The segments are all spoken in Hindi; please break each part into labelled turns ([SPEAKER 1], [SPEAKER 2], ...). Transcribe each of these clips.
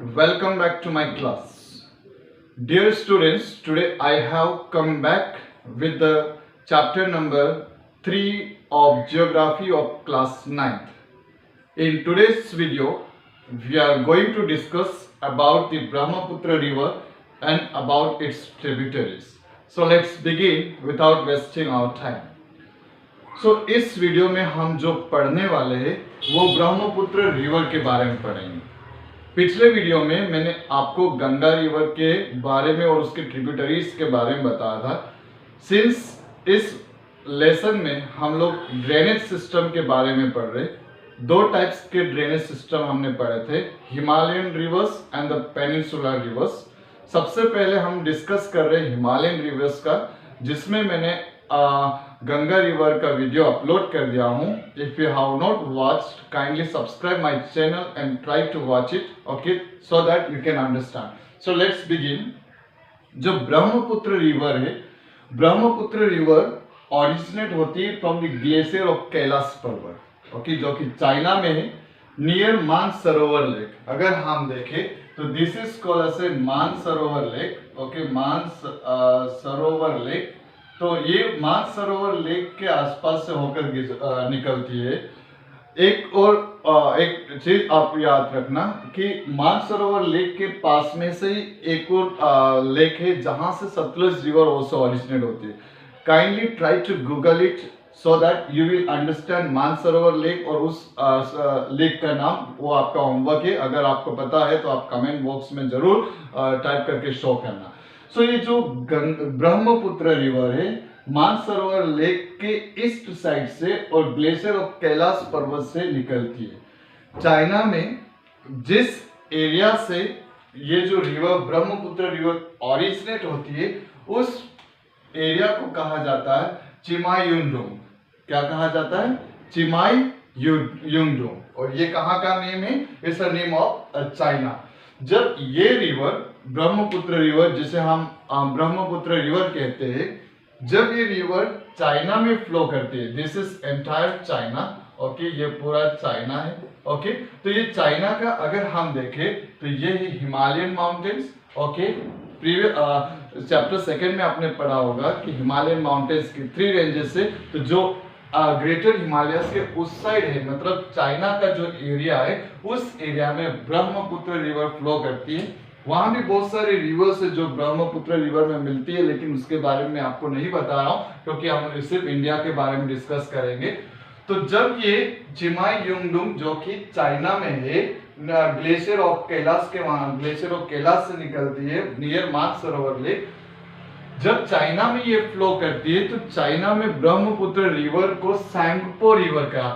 [SPEAKER 1] Welcome back to my class. Dear students, today I have come back with the chapter number 3 of Geography of class 9th. In today's video, we are going to discuss about the Brahmaputra river and about its tributaries. So let's begin without wasting our time. इस वीडियो में हम जो पढ़ने वाले हैं वो ब्रह्मपुत्र रिवर के बारे में पढ़ेंगे। पिछले वीडियो में मैंने आपको गंगा रिवर के बारे में और उसके ट्रिब्यूटरीज के बारे में बताया था। सिंस इस लेसन में हम लोग ड्रेनेज सिस्टम के बारे में पढ़ रहे, दो टाइप्स के ड्रेनेज सिस्टम हमने पढ़े थे, Himalayan reverse and the peninsular reverse. सबसे पहले हम डिस्कस कर रहे हिमालयन रिवर्स का, जिसमें मैंने गंगा रिवर का वीडियो अपलोड कर दिया हूँ। If you have not watched, kindly subscribe my channel and try to watch it, okay, so that you can understand. So let's begin. जो ब्रह्मपुत्र रिवर है, ब्रह्मपुत्र रिवर ओरिजिनेट होती है from the glacier of Kailash Parvat, okay, जो कि चाइना में है, नियर मानसरोवर लेक। अगर हम देखें तो this is called as a Mansarovar lake, okay, Mansarovar lake. तो ये मानसरोवर लेक के आसपास से होकर निकलती है। एक चीज आप याद रखना कि मानसरोवर लेक के पास में से ही एक और लेक है जहां से सतलुज रिवर ऑल्सो ओरिजिनेट होती है। Kindly try to Google it so that you will understand Mansarovar lake और उस लेक का नाम। वो आपका होमवर्क है, अगर आपको पता है तो आप कमेंट बॉक्स में जरूर टाइप करके शो करना। सो ये जो ब्रह्मपुत्र रिवर है, मानसरोवर लेक के ईस्ट साइड से और ग्लेशियर ऑफ कैलाश पर्वत से निकलती है। चाइना में जिस एरिया से ये जो रिवर ब्रह्मपुत्र रिवर ओरिजिनेट होती है, उस एरिया को कहा जाता है चिमायुंगडोंग। क्या कहा जाता है? चिमायुंगडोंग। और ये कहाँ का नेम है? It's a name of China. जब ये रिवर ब्रह्मपुत्र रिवर, जिसे हम ब्रह्मपुत्र रिवर कहते हैं, जब ये रिवर चाइना में फ्लो करती है, this is entire China, okay, ये पूरा चाइना है, ओके। तो ये चाइना का अगर हम देखें तो ये है Himalayan mountains, okay. Previous chapter 2 में आपने पढ़ा होगा कि हिमालयन माउंटेन्स की 3 रेंजेस है। तो जो ग्रेटर हिमालयस के उस साइड है, मतलब चाइना का जो एरिया है, उस एरिया में ब्रह्मपुत्र रिवर फ्लो करती है। वहां भी बहुत सारे रिवर्स है जो ब्रह्मपुत्र रिवर में मिलती है, लेकिन उसके बारे में आपको नहीं बता रहा हूं क्योंकि हम सिर्फ इंडिया के बारे में डिस्कस करेंगे। तो जब ये चिमायुंगडोंग जो कि चाइना में है, ग्लेशियर ऑफ कैलाश के वहां ग्लेशियर ऑफ कैलाश से निकलती है नियर मानसरोवर लेक, जब चाइना में ये फ्लो करती है तो चाइना में ब्रह्मपुत्र रिवर को सैंगपो रिवर कहा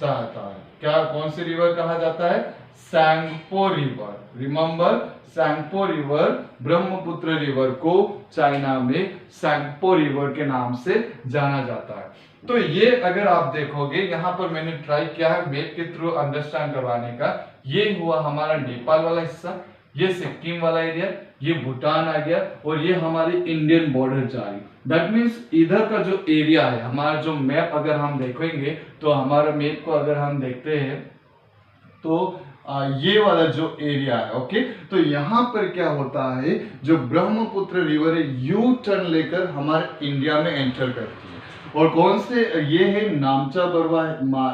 [SPEAKER 1] जाता है। क्या, कौन सी रिवर कहा जाता है? Tsangpo river. Remember, Tsangpo river, Brahmaputra river को चाइना में सैंगपो रिवर के नाम से जाना जाता है। तो ये अगर आप देखोगे, यहाँ पर मैंने ट्राई किया है मैप के थ्रू अंडरस्टैंड करवाने का। ये हुआ हमारा नेपाल वाला हिस्सा, ये सिक्किम वाला एरिया, ये भूटान आ गया, और ये हमारी इंडियन बॉर्डर जा रही। दैट मीन्स इधर का जो एरिया है, हमारा जो मैप अगर हम देखेंगे तो हमारा मैप को अगर हम देखते हैं तो ये वाला जो एरिया है, ओके। तो यहाँ पर क्या होता है, जो ब्रह्मपुत्र रिवर है यू टर्न लेकर हमारे इंडिया में एंटर करती है। और कौन से, ये है नामचा बरवा,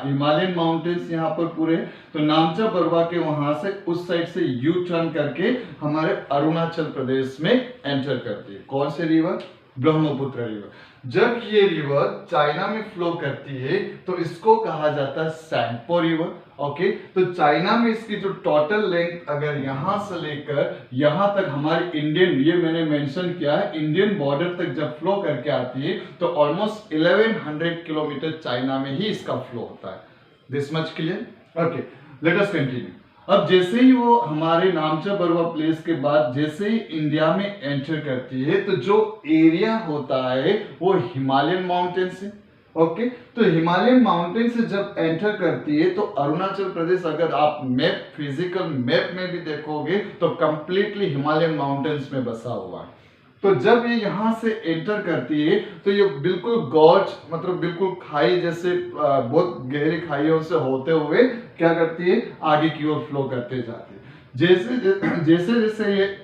[SPEAKER 1] हिमालयन माउंटेन्स यहाँ पर पूरे। तो नामचा बरवा के वहां से उस साइड से यू टर्न करके हमारे अरुणाचल प्रदेश में एंटर करती है। कौन से रिवर? ब्रह्मपुत्र रिवर। जब ये रिवर चाइना में फ्लो करती है तो इसको कहा जाता है सैंगपो रिवर, ओके। तो चाइना में इसकी जो टोटल लेंथ अगर यहां से लेकर यहां तक हमारी इंडियन, ये मैंने मेंशन किया है, इंडियन बॉर्डर तक जब फ्लो करके आती है तो ऑलमोस्ट 1100 किलोमीटर चाइना में ही इसका फ्लो होता है। This much clear? Okay, let us continue. अब जैसे ही वो हमारे नामचा बरवा प्लेस के बाद जैसे ही इंडिया में एंटर करती है तो जो एरिया होता है वो हिमालयन माउंटेन से, ओके। तो हिमालयन माउंटेन से जब एंटर करती है तो अरुणाचल प्रदेश, अगर आप मैप, फिजिकल मैप में भी देखोगे तो कंप्लीटली हिमालयन माउंटेन्स में बसा हुआ है। तो जब ये यहाँ से एंटर करती है तो ये बिल्कुल गॉर्ज, मतलब बिल्कुल खाई जैसे बहुत गहरी खाइयों से होते हुए क्या करती है, आगे की ओर फ्लो करते जाती है। जैसे जैसे जैसे ये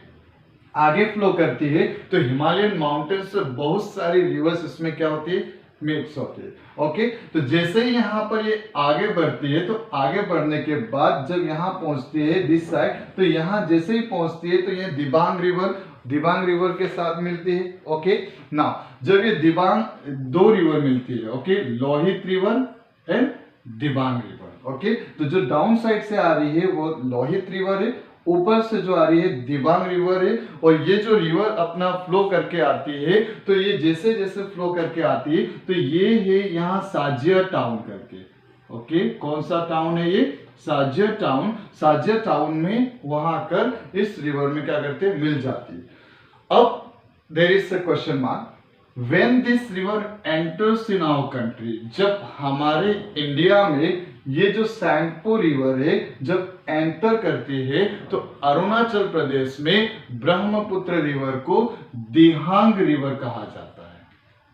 [SPEAKER 1] आगे फ्लो करती है तो हिमालयन माउंटेन से बहुत सारी रिवर्स इसमें क्या होती है, मिक्स होती है। ओके, तो जैसे ही यहाँ पर ये आगे बढ़ती है तो आगे बढ़ने के बाद जब यहाँ पहुंचती है दिस साइड, तो यहाँ जैसे ही पहुंचती है तो ये दिबांग रिवर के साथ मिलती है। ओके, ना जब ये दिबांग, दो रिवर मिलती है, okay, Lohit river and Dibang river. Okay, तो जो डाउन साइड से आ रही है वो लोहित रिवर है, ऊपर से जो आ रही है दिबांग रिवर है। और ये जो रिवर अपना फ्लो करके आती है तो ये जैसे जैसे फ्लो करके आती है तो ये है यहाँ साजिया टाउन करके। ओके, कौन सा टाउन है ये, साजिया टाउन। साजिया टाउन में वहां आकर इस रिवर में क्या करते हैं, मिल जाती है। अब there is a question mark, when this river enters in our country, जब हमारे इंडिया में ये जो सैंगपो रिवर है जब एंटर करती है तो अरुणाचल प्रदेश में ब्रह्मपुत्र रिवर को दिहांग रिवर कहा जाता है।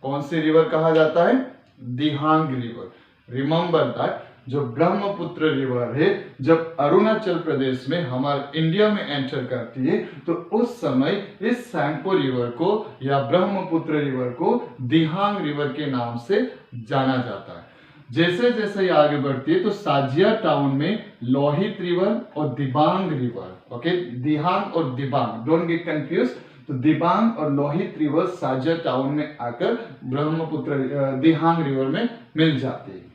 [SPEAKER 1] कौन सी रिवर कहा जाता है, दिहांग रिवर। रिमेंबर दैट, जो ब्रह्मपुत्र रिवर है जब अरुणाचल प्रदेश में हमारे इंडिया में एंटर करती है तो उस समय इस सैंगपो रिवर को या ब्रह्मपुत्र रिवर को दिहांग रिवर के नाम से जाना जाता है। जैसे जैसे ये आगे बढ़ती है तो साजिया टाउन में लोहित रिवर और दिबांग रिवर, ओके, दिहांग और दिबांग, डोंट गेट कंफ्यूज, तो दिबांग और लोहित रिवर साजिया टाउन में आकर ब्रह्मपुत्र दिहांग रिवर में मिल जाती है।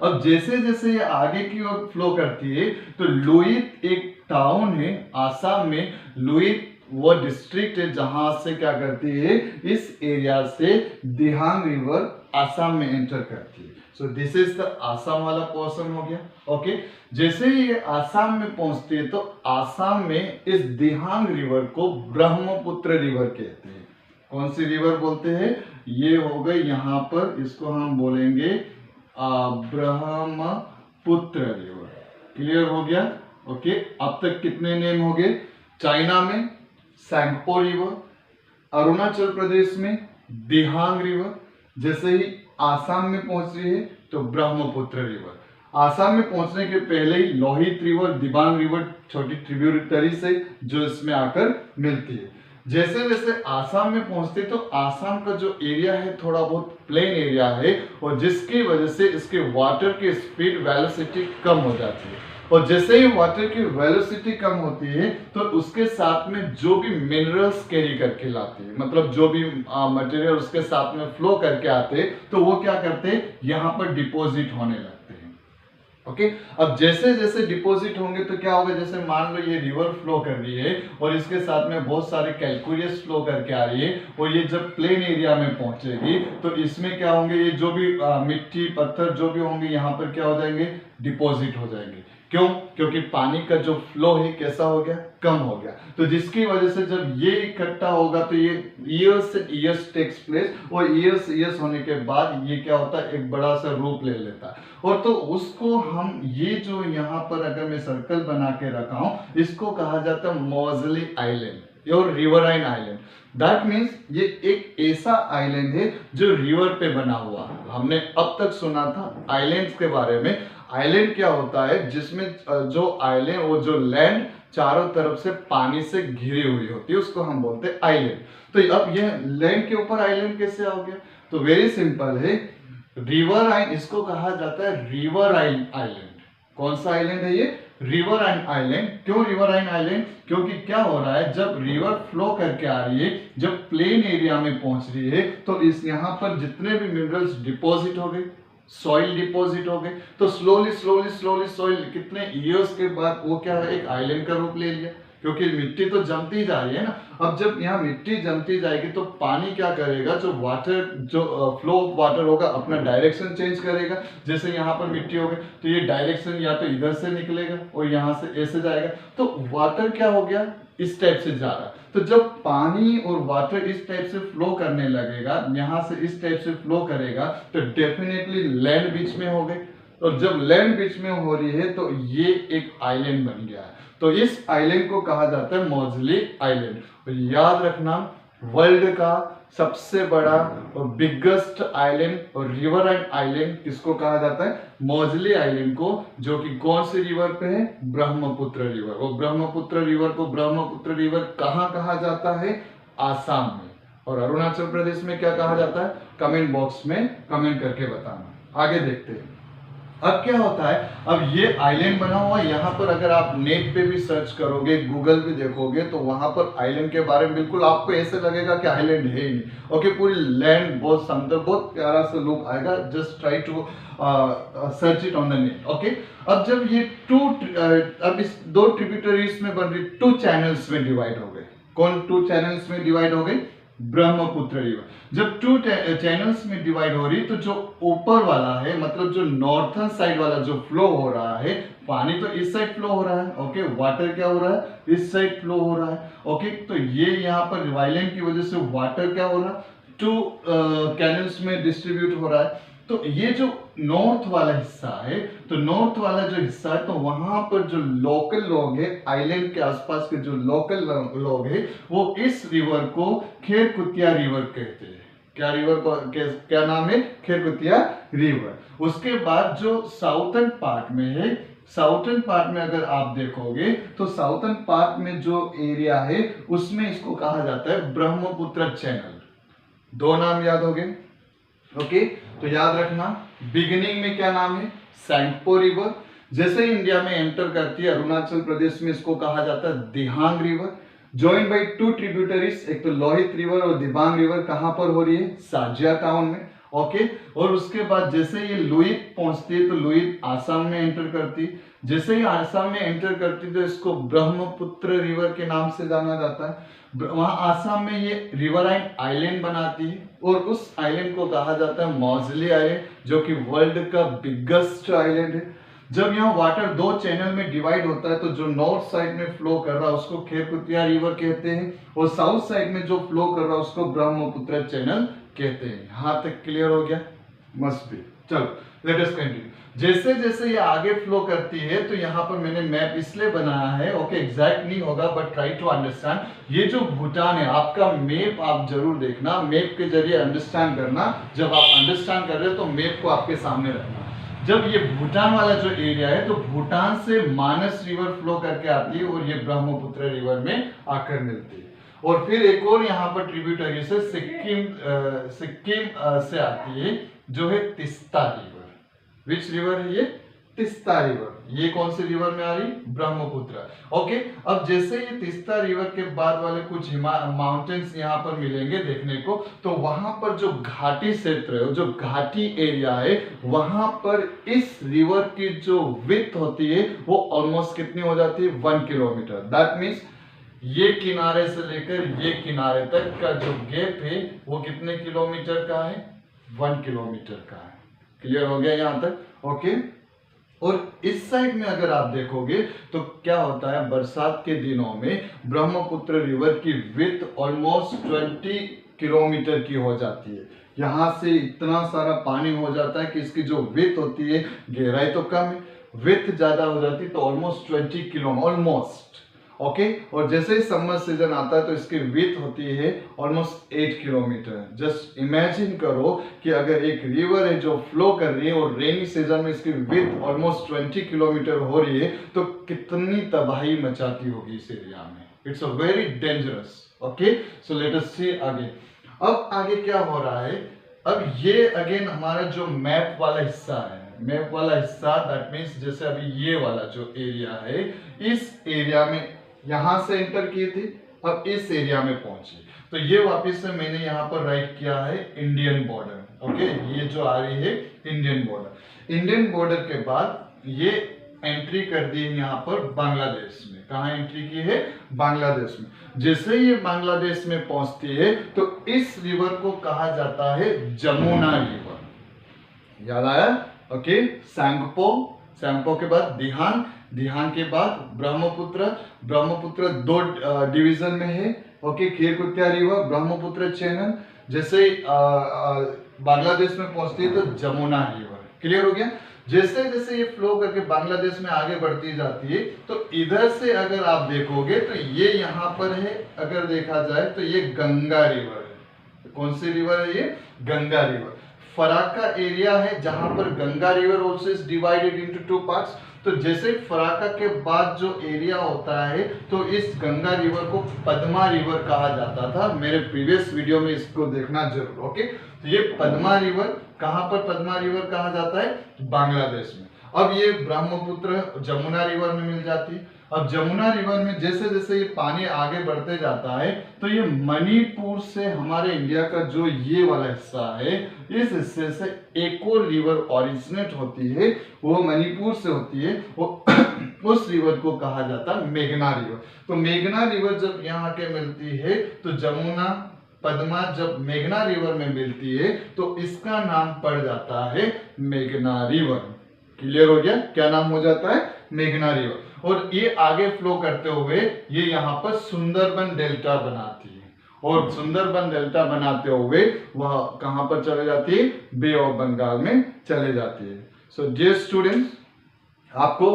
[SPEAKER 1] अब जैसे जैसे ये आगे की ओर फ्लो करती है तो लुइत एक टाउन है आसाम में, लुइत वो डिस्ट्रिक्ट है जहां से क्या करती है, इस एरिया से दिहांग रिवर आसाम में एंटर करती है। So this is the Assam वाला पोर्शन हो गया। ओके, जैसे ही ये आसाम में पहुंचती है तो आसाम में इस दिहांग रिवर को ब्रह्मपुत्र रिवर कहते हैं। कौन सी रिवर बोलते हैं, ये हो गई यहाँ पर, इसको हम बोलेंगे ब्रह्मपुत्र रिवर। क्लियर हो गया। ओके, अब तक कितने नेम हो गए, चाइना में सैंगपो रिवर, अरुणाचल प्रदेश में दिहांग रिवर, जैसे ही आसाम में पहुंच रही है तो ब्रह्मपुत्र रिवर। आसाम में पहुंचने के पहले ही लोहित रिवर, दिबांग रिवर छोटी ट्रिब्यूटरी से जो इसमें आकर मिलती है। जैसे जैसे आसाम में पहुंचते तो आसाम का जो एरिया है थोड़ा बहुत प्लेन एरिया है और जिसकी वजह से इसके वाटर की स्पीड वेलोसिटी कम हो जाती है। और जैसे ही वाटर की वेलोसिटी कम होती है तो उसके साथ में जो भी मिनरल्स कैरी करके लाती है, मतलब जो भी मटेरियल उसके साथ में फ्लो करके आते हैं तो वो क्या करते हैं, यहाँ पर डिपॉजिट होने लगते हैं। ओके, अब जैसे जैसे डिपॉजिट होंगे तो क्या होगा, जैसे मान लो ये रिवर फ्लो कर रही है और इसके साथ में बहुत सारे कैलकुलियस फ्लो करके आ रही है और ये जब प्लेन एरिया में पहुंचेगी तो इसमें क्या होंगे, ये जो भी मिट्टी पत्थर जो भी होंगे यहाँ पर क्या हो जाएंगे, डिपॉजिट हो जाएंगे। क्यों, क्योंकि पानी का जो फ्लो है कैसा हो गया, कम हो गया। तो जिसकी वजह से जब ये इकट्ठा होगा तो ये ईयर्स से ईयर्स टेक्स प्लेस और ईयर्स होने के बाद ये क्या होता है, एक बड़ा सा रूप ले लेता है। और तो उसको हम ये जो यहाँ पर अगर मैं सर्कल बना के रखा हूं इसको कहा जाता है मोज़ली आइलैंड और रिवराइन आइलैंड। दैट मीन्स ये एक ऐसा आइलैंड है जो रिवर पे बना हुआ है। हमने अब तक सुना था आइलैंड्स के बारे में। आइलैंड क्या होता है, जिसमें जो आइलैंड वो जो लैंड चारों तरफ से पानी से घिरी हुई होती है उसको हम बोलते हैं आइलैंड। तो अब यह लैंड के ऊपर आइलैंड कैसे आ गया, तो वेरी सिंपल है, रिवराइन इसको कहा जाता है रिवराइन आइलैंड। कौन सा आइलैंड है ये, रिवराइन आइलैंड। क्यों रिवराइन आइलैंड, क्योंकि क्या हो रहा है, जब रिवर फ्लो करके आ रही है, जब प्लेन एरिया में पहुंच रही है तो इस यहाँ पर जितने भी मिनरल्स डिपॉजिट हो गए, सॉइल डिपॉजिट हो गए, तो स्लोली स्लोली स्लोली सॉइल कितने ईयर्स के बाद वो क्या है, एक आइलैंड का रूप ले लिया। क्योंकि मिट्टी तो जमती जा रही है ना। अब जब यहाँ मिट्टी जमती जाएगी तो पानी क्या करेगा, जो वाटर जो फ्लो ऑफ वाटर होगा अपना डायरेक्शन चेंज करेगा। जैसे यहाँ पर मिट्टी हो गई तो ये डायरेक्शन या तो इधर से निकलेगा और यहाँ से ऐसे जाएगा, तो वाटर क्या हो गया, इस टाइप से जा रहा है। तो जब पानी और वाटर इस टाइप से फ्लो करने लगेगा, यहाँ से इस टाइप से फ्लो करेगा तो डेफिनेटली लैंड बीच में हो गई। और जब लैंड बीच में हो रही है तो ये एक आइलैंड बन गया है। तो इस आइलैंड को कहा जाता है मोज़ली आइलैंड। और याद रखना, वर्ल्ड का सबसे बड़ा और बिगेस्ट आइलैंड और रिवर एंड आइलैंड किसको कहा जाता है? मौजली आइलैंड को, जो कि कौन सी रिवर पे है? ब्रह्मपुत्र रिवर। और ब्रह्मपुत्र रिवर को ब्रह्मपुत्र रिवर कहाँ कहा जाता है? आसाम में। और अरुणाचल प्रदेश में क्या कहा जाता है? कमेंट बॉक्स में कमेंट करके बताना। आगे देखते हैं। अब क्या होता है, अब ये आइलैंड बना हुआ है, यहाँ पर अगर आप नेट पे भी सर्च करोगे, गूगल भी देखोगे, तो वहां पर आइलैंड के बारे में बिल्कुल आपको ऐसे लगेगा कि आइलैंड है ही नहीं। ओके, पूरी लैंड बहुत सुंदर, बहुत प्यारा सा लुक आएगा। Just try to search it on the net. Okay, अब जब ये अब इस दो ट्रिब्यूटरीज में बन रही, 2 चैनल्स में डिवाइड हो गए। कौन 2 चैनल्स में डिवाइड हो गई? ब्रह्मपुत्र रिवर। जब 2 चैनल्स में डिवाइड हो रही, तो जो ऊपर वाला है, मतलब जो नॉर्थन साइड वाला जो फ्लो हो रहा है, पानी तो इस साइड फ्लो हो रहा है। ओके, वाटर क्या हो रहा है? इस साइड फ्लो हो रहा है। ओके, तो ये यहाँ पर वायलेंट की वजह से वाटर क्या हो रहा है? 2 कैनल्स में डिस्ट्रीब्यूट हो रहा है। तो ये जो नॉर्थ वाला हिस्सा है, तो नॉर्थ वाला जो हिस्सा है, तो वहां पर जो लोकल लोग हैं, आइलैंड के आसपास के जो लोकल लोग हैं, वो इस रिवर को खेरकुतिया रिवर कहते हैं। क्या रिवर को क्या नाम है? खेरकुतिया रिवर। उसके बाद जो साउथर्न पार्ट में है, साउथर्न पार्ट में अगर आप देखोगे, तो साउथर्न पार्ट में जो एरिया है, उसमें इसको कहा जाता है ब्रह्मपुत्र चैनल। 2 नाम याद हो गए। ओके, तो याद रखना, बिगिनिंग में क्या नाम है? सैंगपो रिवर। जैसे ही इंडिया में एंटर करती है, अरुणाचल प्रदेश में इसको कहा जाता है दिहांग रिवर। जॉइंड बाय 2 ट्रिब्यूटरीज, एक तो लोहित रिवर और दिबांग रिवर। कहां पर हो रही है? साजिया टाउन में। ओके, और उसके बाद जैसे ये लुइत पहुंचती है, तो लुइत आसाम में एंटर करती। जैसे ही आसाम में एंटर करती, तो इसको ब्रह्मपुत्र रिवर के नाम से जाना जाता है। वहां आसाम में ये रिवराइन आइलैंड बनाती है, और उस आइलैंड को कहा जाता है मौजली आइलैंड, जो कि वर्ल्ड का बिगेस्ट आइलैंड है। जब यहाँ वाटर 2 चैनल में डिवाइड होता है, तो जो नॉर्थ साइड में फ्लो कर रहा है उसको खेरकुतिया रिवर कहते हैं, और साउथ साइड में जो फ्लो कर रहा है उसको ब्रह्मपुत्र चैनल कहते हैं। यहां तक क्लियर हो गया? Must be. चलो लेट अस कंटिन्यू। जैसे जैसे ये आगे फ्लो करती है, तो यहाँ पर मैंने मैप इसलिए बनाया है, ओके, एग्जैक्ट नहीं होगा बट ट्राई टू अंडरस्टैंड। ये जो भूटान है, आपका मैप आप जरूर देखना, मैप के जरिए अंडरस्टैंड करना। जब आप अंडरस्टैंड कर रहे हो, तो मैप को आपके सामने रखना। जब ये भूटान वाला जो एरिया है, तो भूटान से मानस रिवर फ्लो करके आती है, और ये ब्रह्मपुत्र रिवर में आकर मिलती है। और फिर एक और यहाँ पर ट्रिब्यूटरी से सिक्किम से आती है, जो है तिस्ता रिवर। विच रिवर है ये? तिस्ता रिवर। ये कौन सी रिवर में आ रही? ब्रह्मपुत्र। ओके, अब जैसे ये तिस्ता रिवर के बाद वाले कुछ माउंटेन्स यहाँ पर मिलेंगे देखने को, तो वहां पर जो घाटी क्षेत्र है, जो घाटी एरिया है, वहां पर इस रिवर की जो विड्थ होती है, वो ऑलमोस्ट कितनी हो जाती है? 1 किलोमीटर। दैट मीन्स ये किनारे से लेकर ये किनारे तक का जो गैप है, वो कितने किलोमीटर का है? 1 किलोमीटर का है। क्लियर हो गया यहाँ तक? ओके, और इस साइड में अगर आप देखोगे, तो क्या होता है, बरसात के दिनों में ब्रह्मपुत्र रिवर की विड्थ ऑलमोस्ट 20 किलोमीटर की हो जाती है। यहाँ से इतना सारा पानी हो जाता है कि इसकी जो विड्थ होती है, गहराई तो कम है, विड्थ ज्यादा हो जाती है, तो ऑलमोस्ट 20 किलोमीटर ऑलमोस्ट। ओके, और जैसे ही समर सीजन आता है, तो इसकी विड्थ होती है ऑलमोस्ट 8 किलोमीटर। जस्ट इमेजिन करो कि अगर एक रिवर है जो फ्लो कर रही है, और रेनी सीजन में इसकी विड्थ ऑलमोस्ट 20 किलोमीटर हो रही है, तो कितनी तबाही मचाती होगी इस एरिया में। It's a very dangerous. Okay, so let us see आगे। अब आगे क्या हो रहा है, अब ये अगेन हमारा जो मैप वाला हिस्सा है, मैप वाला हिस्सा, दैट मीन्स जैसे अभी ये वाला जो एरिया है, इस एरिया में यहां से एंटर की थी, अब इस एरिया में पहुंची, तो ये वापस से मैंने यहां पर राइट किया है इंडियन बॉर्डर। ओके, ये जो आ रही है इंडियन बॉर्डर। इंडियन बॉर्डर के बाद ये एंट्री कर दी है यहाँ पर बांग्लादेश में। कहाँ एंट्री की है? बांग्लादेश में। जैसे ये बांग्लादेश में पहुंचती है, तो इस रिवर को कहा जाता है जमुना रिवर। याद आया? ओके, सैंगपो, सैंगपो के बाद दिहांग, दिहांग के बाद ब्रह्मपुत्र। ब्रह्मपुत्र 2 डिवीजन में है। Okay, Kherkutia river, Brahmaputra channel. जैसे बांग्लादेश में पहुंचती है, तो जमुना रिवर। क्लियर हो गया? जैसे जैसे ये फ्लो करके बांग्लादेश में आगे बढ़ती जाती है, तो इधर से अगर आप देखोगे, तो ये यहाँ पर है, अगर देखा जाए तो ये गंगा रिवर है। कौन सी रिवर है ये? गंगा रिवर। फराक्का एरिया है जहां पर Ganga river also is divided into two parts. तो जैसे फराक्का के बाद जो एरिया होता है तो इस गंगा रिवर को पद्मा रिवर कहा जाता था। मेरे प्रीवियस वीडियो में इसको देखना जरूर। ओके, तो ये पद्मा रिवर, कहां पर पद्मा रिवर कहा जाता है? बांग्लादेश में। अब ये ब्रह्मपुत्र जमुना रिवर में मिल जाती है। अब जमुना रिवर में जैसे जैसे ये पानी आगे बढ़ते जाता है तो ये मणिपुर से हमारे इंडिया का जो ये वाला हिस्सा है, इस हिस्से से एक और रिवर ओरिजिनेट होती है, वो मणिपुर से होती है। वो उस रिवर को कहा जाता है मेघना रिवर। तो मेघना रिवर जब यहाँ के मिलती है तो जमुना पद्मा जब मेघना रिवर में मिलती है तो इसका नाम पड़ जाता है मेघना रिवर। क्लियर हो गया? क्या नाम हो जाता है? मेघना रिवर। और ये आगे फ्लो करते हुए ये यहाँ पर सुंदरबन डेल्टा बनाती है, और सुंदरबन डेल्टा बनाते हुए वह कहां पर चले जाती है? बे ऑफ बंगाल में चले जाती है। सो डियर स्टूडेंट्स, आपको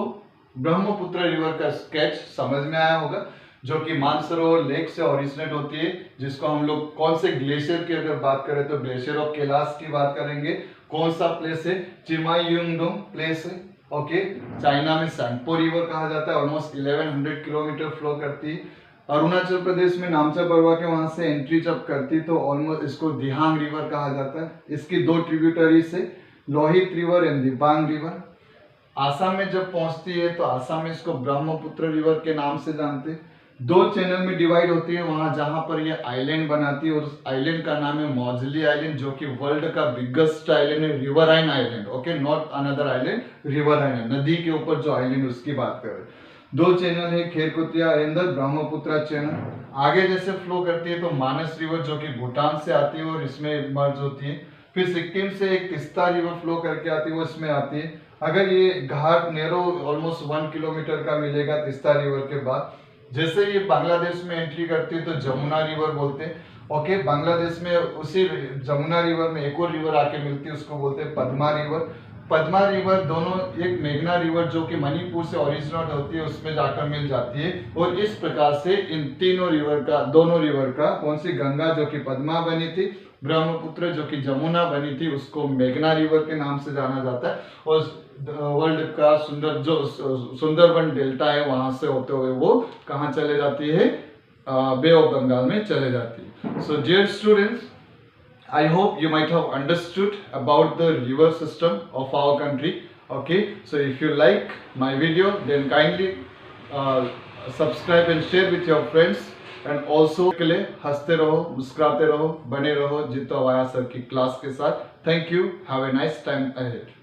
[SPEAKER 1] ब्रह्मपुत्र रिवर का स्केच समझ में आया होगा, जो कि मानसरोवर लेक से ओरिजिनेट होती है, जिसको हम लोग कौन से ग्लेशियर की अगर बात करें तो ग्लेशियर ऑफ कैलाश की बात करेंगे। कौन सा प्लेस है? चिमायुंगडोंग प्लेस है। ओके, चाइना में सैंगपो रिवर कहा जाता है, ऑलमोस्ट 1100 किलोमीटर फ्लो करती है। अरुणाचल प्रदेश में नामचा परवा के वहां से एंट्री जब करती तो ऑलमोस्ट इसको दिहांग रिवर कहा जाता है। इसकी दो ट्रिब्यूटरीज है, Lohit river and Dibang river. Assam में जब पहुंचती है तो आसाम में इसको ब्रह्मपुत्र रिवर के नाम से जानते हैं। दो चैनल में डिवाइड होती है, वहां जहां पर ये आइलैंड बनाती है और उस आइलैंड का नाम है मौजली आइलैंड, जो कि वर्ल्ड का बिगेस्ट आइलैंड है, riverine island. Okay, not another island, riverine, नदी के ऊपर जो आइलैंड उसकी बात कर रहे हैं। दो चैनल है, खेरकुतिया एंड ब्रह्मपुत्र चैनल। आगे जैसे फ्लो करती है तो मानस रिवर जो कि भूटान से आती है और इसमें मर्ज होती है। फिर सिक्किम से एक तिस्ता रिवर फ्लो करके आती है, वो इसमें आती है। अगर ये घाट नैरो ऑलमोस्ट 1 किलोमीटर का मिलेगा तिस्ता रिवर के बाद। जैसे ये बांग्लादेश में एंट्री करती है तो जमुना रिवर बोलते हैं। ओके, बांग्लादेश में उसी जमुना रिवर में एक और रिवर आके मिलती है, उसको बोलते हैं पद्मा रिवर। पद्मा रिवर दोनों, एक मेघना रिवर जो कि मणिपुर से ओरिजिनेट होती है उसमें जाकर मिल जाती है। और इस प्रकार से इन तीनों रिवर का, दोनों रिवर का, कौन सी? गंगा जो कि पद्मा बनी थी, ब्रह्मपुत्र जो कि जमुना बनी थी, उसको मेघना रिवर के नाम से जाना जाता है। और वर्ल्ड का सुंदरबन डेल्टा है, वहां से होते हुए वो कहाँ चले जाती है? बे ऑफ बंगाल में चले जाती है। So dear students, I hope you might have understood about the river system of our country. Okay, so if you like my video, then kindly subscribe and share with your friends. And also के लिए हंसते रहो, मुस्कुराते रहो, बने रहो जितो वाया सर की क्लास के साथ। Thank you. Have a nice time ahead.